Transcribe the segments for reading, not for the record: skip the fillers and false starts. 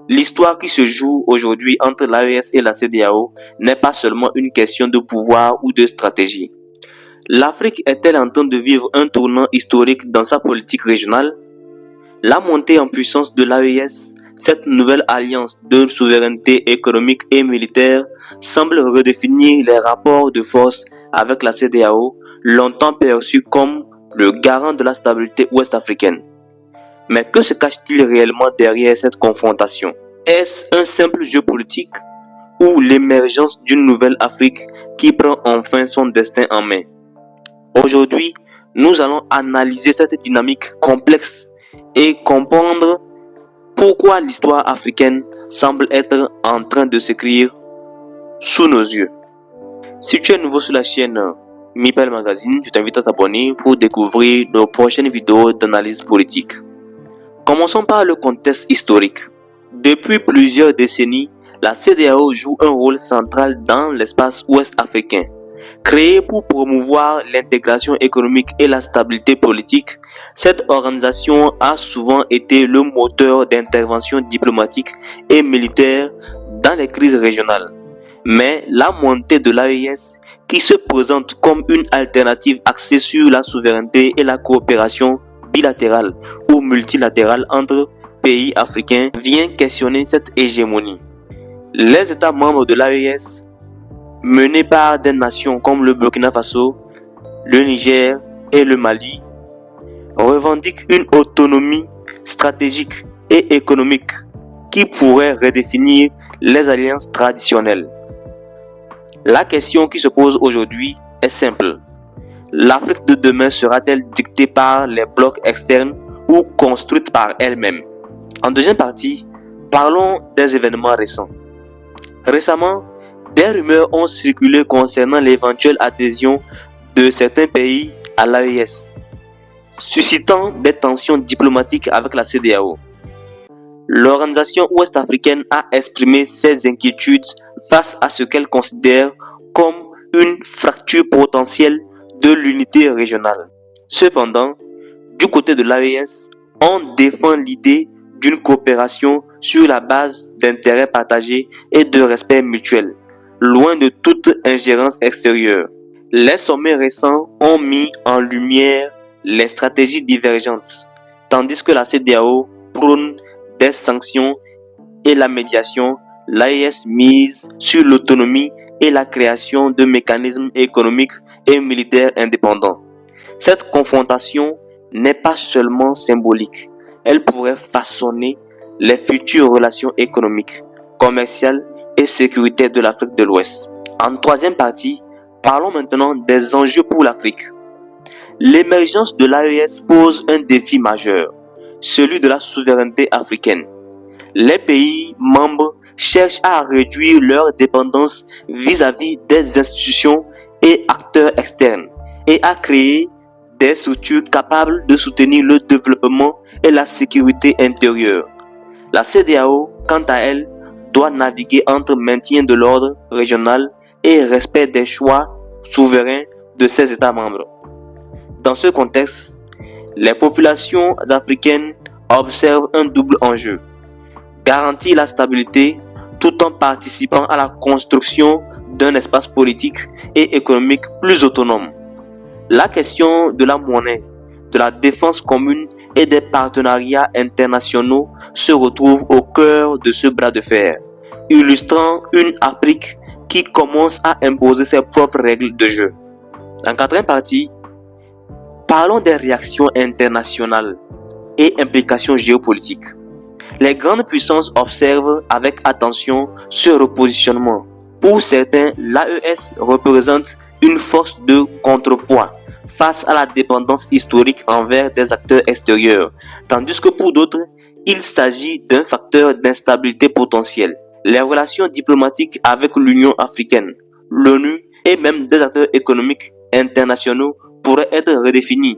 L'histoire qui se joue aujourd'hui entre l'AES et la CEDEAO n'est pas seulement une question de pouvoir ou de stratégie. L'Afrique est-elle en train de vivre un tournant historique dans sa politique régionale? La montée en puissance de l'AES, cette nouvelle alliance de souveraineté économique et militaire, semble redéfinir les rapports de force avec la CEDEAO, longtemps perçue comme le garant de la stabilité ouest-africaine. Mais que se cache-t-il réellement derrière cette confrontation? Est-ce un simple jeu politique ou l'émergence d'une nouvelle Afrique qui prend enfin son destin en main? Aujourd'hui, nous allons analyser cette dynamique complexe et comprendre pourquoi l'histoire africaine semble être en train de s'écrire sous nos yeux. Si tu es nouveau sur la chaîne Mipel Magazine, je t'invite à t'abonner pour découvrir nos prochaines vidéos d'analyse politique. Commençons par le contexte historique. Depuis plusieurs décennies, la CEDEAO joue un rôle central dans l'espace ouest africain. Créée pour promouvoir l'intégration économique et la stabilité politique, cette organisation a souvent été le moteur d'intervention diplomatique et militaire dans les crises régionales. Mais la montée de l'AES, qui se présente comme une alternative axée sur la souveraineté et la coopération bilatérale ou multilatérale entre pays africains, vient questionner cette hégémonie. Les États membres de l'AES, menés par des nations comme le Burkina Faso, le Niger et le Mali, revendiquent une autonomie stratégique et économique qui pourrait redéfinir les alliances traditionnelles. La question qui se pose aujourd'hui est simple. L'Afrique de demain sera-t-elle dictée par les blocs externes ou construite par elle-même? En deuxième partie, parlons des événements récents. Récemment, des rumeurs ont circulé concernant l'éventuelle adhésion de certains pays à l'AES, suscitant des tensions diplomatiques avec la CEDEAO. L'organisation ouest-africaine a exprimé ses inquiétudes face à ce qu'elle considère comme une fracture potentielle de l'unité régionale. Cependant, du côté de l'AES, on défend l'idée d'une coopération sur la base d'intérêts partagés et de respect mutuel, loin de toute ingérence extérieure. Les sommets récents ont mis en lumière les stratégies divergentes, tandis que la CEDEAO prône des sanctions et la médiation. L'AES mise sur l'autonomie et la création de mécanismes économiques et militaires indépendants. Cette confrontation n'est pas seulement symbolique, elle pourrait façonner les futures relations économiques, commerciales et sécuritaires de l'Afrique de l'Ouest. En troisième partie, parlons maintenant des enjeux pour l'Afrique. L'émergence de l'AES pose un défi majeur, celui de la souveraineté africaine. Les pays membres cherchent à réduire leur dépendance vis-à-vis des institutions et acteurs externes et à créer des structures capables de soutenir le développement et la sécurité intérieure. La CEDEAO, quant à elle, doit naviguer entre maintien de l'ordre régional et respect des choix souverains de ses États membres. Dans ce contexte, les populations africaines observent un double enjeu: garantir la stabilité tout en participant à la construction d'un espace politique et économique plus autonome. La question de la monnaie, de la défense commune et des partenariats internationaux se retrouve au cœur de ce bras de fer, illustrant une Afrique qui commence à imposer ses propres règles de jeu. En quatrième partie, parlons des réactions internationales et implications géopolitiques. Les grandes puissances observent avec attention ce repositionnement. Pour certains, l'AES représente une force de contrepoids face à la dépendance historique envers des acteurs extérieurs, tandis que pour d'autres, il s'agit d'un facteur d'instabilité potentielle. Les relations diplomatiques avec l'Union africaine, l'ONU et même des acteurs économiques internationaux pourraient être redéfinies.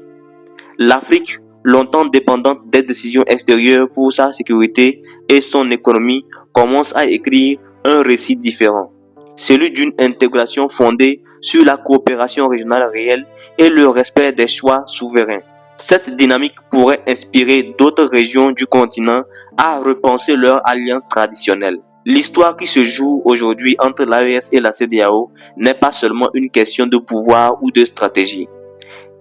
L'Afrique, longtemps dépendante des décisions extérieures pour sa sécurité et son économie, commence à écrire un récit différent, celui d'une intégration fondée sur la coopération régionale réelle et le respect des choix souverains. Cette dynamique pourrait inspirer d'autres régions du continent à repenser leurs alliances traditionnelles. L'histoire qui se joue aujourd'hui entre l'AES et la CEDEAO n'est pas seulement une question de pouvoir ou de stratégie.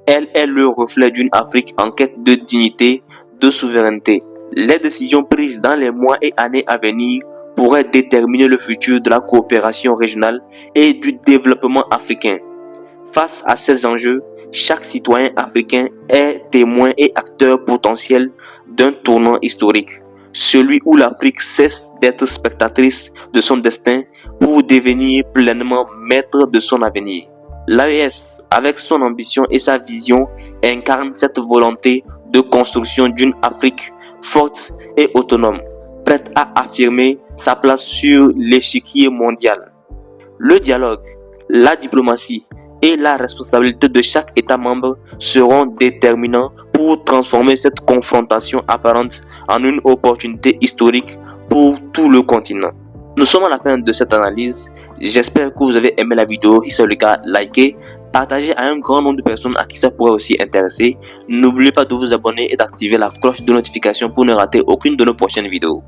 Elle est le reflet d'une Afrique en quête de dignité, de souveraineté. Les décisions prises dans les mois et années à venir pourraient déterminer le futur de la coopération régionale et du développement africain. Face à ces enjeux, chaque citoyen africain est témoin et acteur potentiel d'un tournant historique, celui où l'Afrique cesse d'être spectatrice de son destin pour devenir pleinement maître de son avenir. L'AES, avec son ambition et sa vision, incarne cette volonté de construction d'une Afrique forte et autonome, prête à affirmer sa place sur l'échiquier mondial. Le dialogue, la diplomatie et la responsabilité de chaque État membre seront déterminants pour transformer cette confrontation apparente en une opportunité historique pour tout le continent. Nous sommes à la fin de cette analyse. J'espère que vous avez aimé la vidéo. Si c'est le cas, likez, partagez à un grand nombre de personnes à qui ça pourrait aussi intéresser. N'oubliez pas de vous abonner et d'activer la cloche de notification pour ne rater aucune de nos prochaines vidéos.